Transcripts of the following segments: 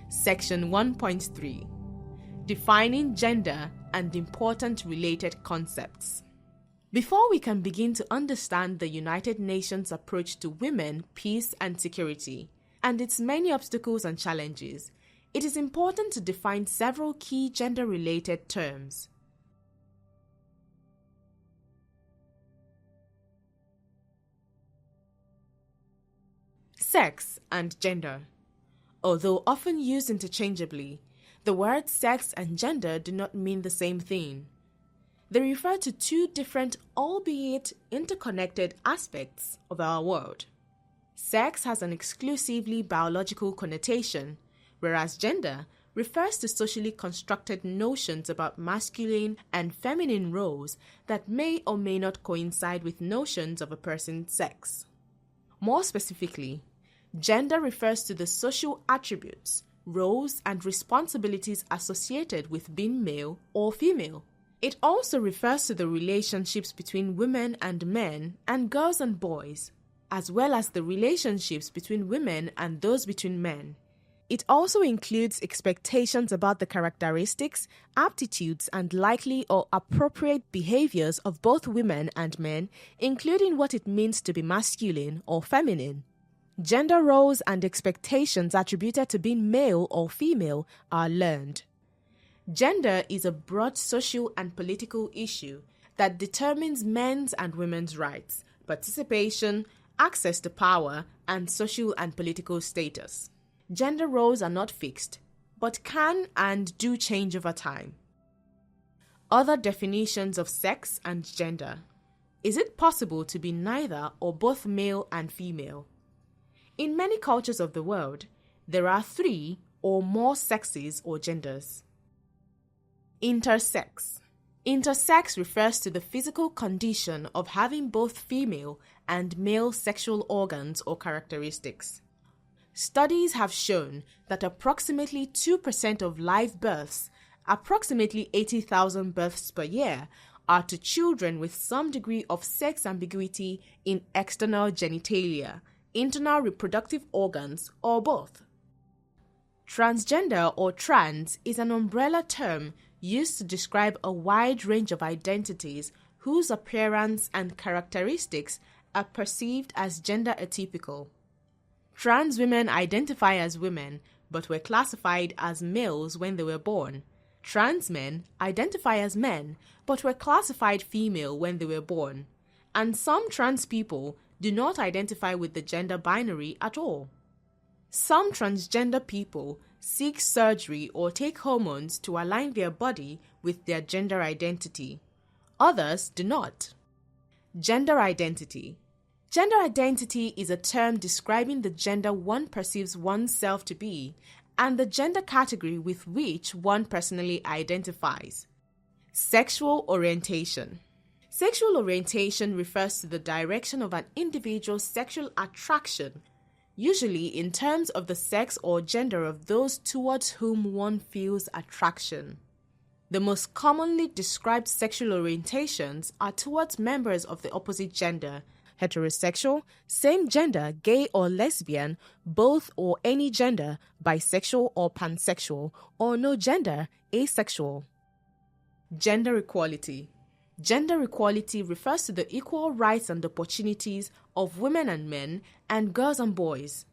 Section 1.3 Defining Gender and Important Related Concepts. Before we can begin to understand the United Nations approach to women, peace, and security, and its many obstacles and challenges, it is important to define several key gender-related terms. Sex and gender. Although often used interchangeably, the words sex and gender do not mean the same thing. They refer to two different, albeit interconnected, aspects of our world. Sex has an exclusively biological connotation, whereas gender refers to socially constructed notions about masculine and feminine roles that may or may not coincide with notions of a person's sex. More specifically, gender refers to the social attributes, roles, and responsibilities associated with being male or female. It also refers to the relationships between women and men and girls and boys, as well as the relationships between women and those between men. It also includes expectations about the characteristics, aptitudes, and likely or appropriate behaviors of both women and men, including what it means to be masculine or feminine. Gender roles and expectations attributed to being male or female are learned. Gender is a broad social and political issue that determines men's and women's rights, participation, access to power, and social and political status. Gender roles are not fixed, but can and do change over time. Other definitions of sex and gender. Is it possible to be neither or both male and female? In many cultures of the world, there are 3 or more sexes or genders. Intersex. Intersex refers to the physical condition of having both female and male sexual organs or characteristics. Studies have shown that approximately 2% of live births, approximately 80,000 births per year, are to children with some degree of sex ambiguity in external genitalia, internal reproductive organs, or both. Transgender or trans is an umbrella term used to describe a wide range of identities whose appearance and characteristics are perceived as gender atypical. Trans women identify as women but were classified as males when they were born. Trans men identify as men but were classified female when they were born. And some trans people do not identify with the gender binary at all. Some transgender people seek surgery or take hormones to align their body with their gender identity. Others do not. Gender identity. Gender identity is a term describing the gender one perceives oneself to be and the gender category with which one personally identifies. Sexual orientation. Sexual orientation refers to the direction of an individual's sexual attraction, usually in terms of the sex or gender of those towards whom one feels attraction. The most commonly described sexual orientations are towards members of the opposite gender, heterosexual, same gender, gay or lesbian, both or any gender, bisexual or pansexual, or no gender, asexual. Gender equality. Gender equality refers to the equal rights and opportunities of women and men and girls and boys.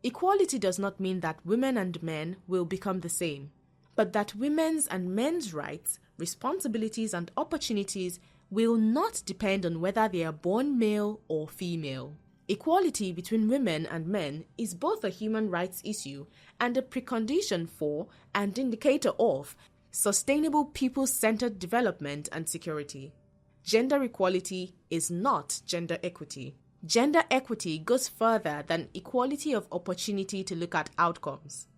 Equality does not mean that women and men will become the same, but that women's and men's rights, responsibilities, and opportunities will not depend on whether they are born male or female. Equality between women and men is both a human rights issue and a precondition for and indicator of sustainable people-centered development and security. Gender equality is not gender equity. Gender equity goes further than equality of opportunity to look at outcomes.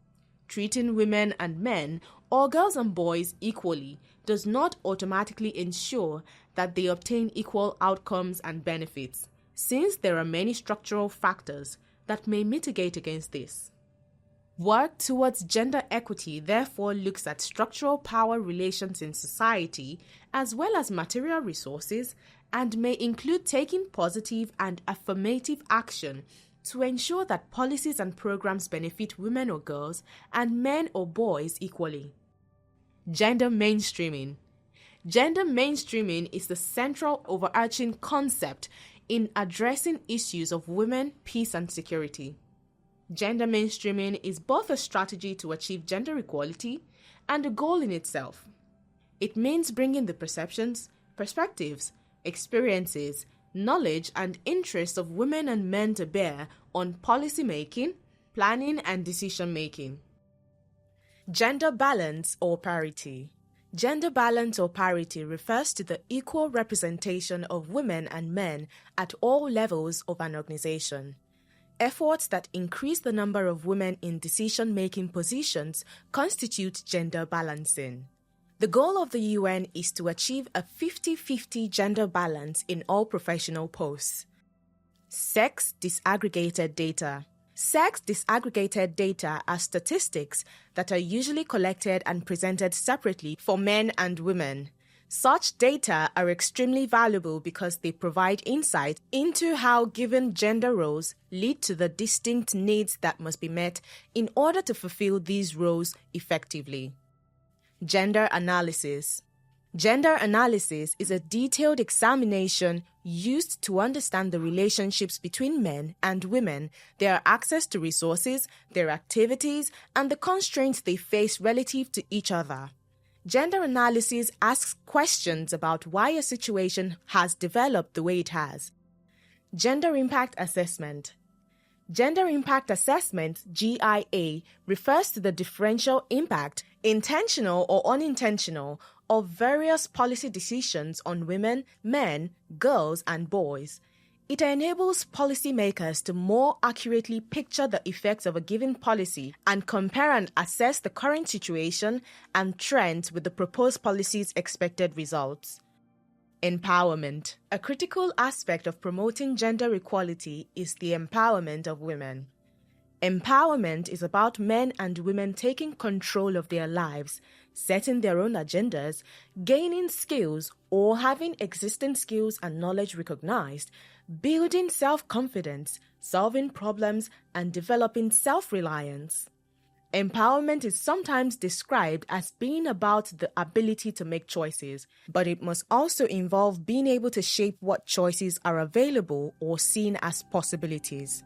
Treating women and men, or girls and boys, equally does not automatically ensure that they obtain equal outcomes and benefits, since there are many structural factors that may mitigate against this. Work towards gender equity therefore looks at structural power relations in society as well as material resources and may include taking positive and affirmative action to ensure that policies and programs benefit women or girls and men or boys equally. Gender mainstreaming. Gender mainstreaming is the central overarching concept in addressing issues of women, peace, and security. Gender mainstreaming is both a strategy to achieve gender equality and a goal in itself. It means bringing the perceptions, perspectives, experiences, knowledge, and interests of women and men to bear on policy making, planning, and decision making. Gender balance or parity. Gender balance or parity refers to the equal representation of women and men at all levels of an organization. Efforts that increase the number of women in decision-making positions constitute gender balancing. The goal of the UN is to achieve a 50-50 gender balance in all professional posts. Sex disaggregated data. Sex disaggregated data are statistics that are usually collected and presented separately for men and women. Such data are extremely valuable because they provide insight into how given gender roles lead to the distinct needs that must be met in order to fulfill these roles effectively. Gender analysis. Gender analysis is a detailed examination used to understand the relationships between men and women, their access to resources, their activities, and the constraints they face relative to each other. Gender analysis asks questions about why a situation has developed the way it has. Gender impact assessment. Gender impact assessment, GIA, refers to the differential impact, intentional or unintentional, of various policy decisions on women, men, girls, and boys. It enables policymakers to more accurately picture the effects of a given policy and compare and assess the current situation and trends with the proposed policy's expected results. Empowerment. A critical aspect of promoting gender equality is the empowerment of women. Empowerment is about men and women taking control of their lives, setting their own agendas, gaining skills or having existing skills and knowledge recognized, building self-confidence, solving problems, and developing self-reliance. Empowerment is sometimes described as being about the ability to make choices, but it must also involve being able to shape what choices are available or seen as possibilities.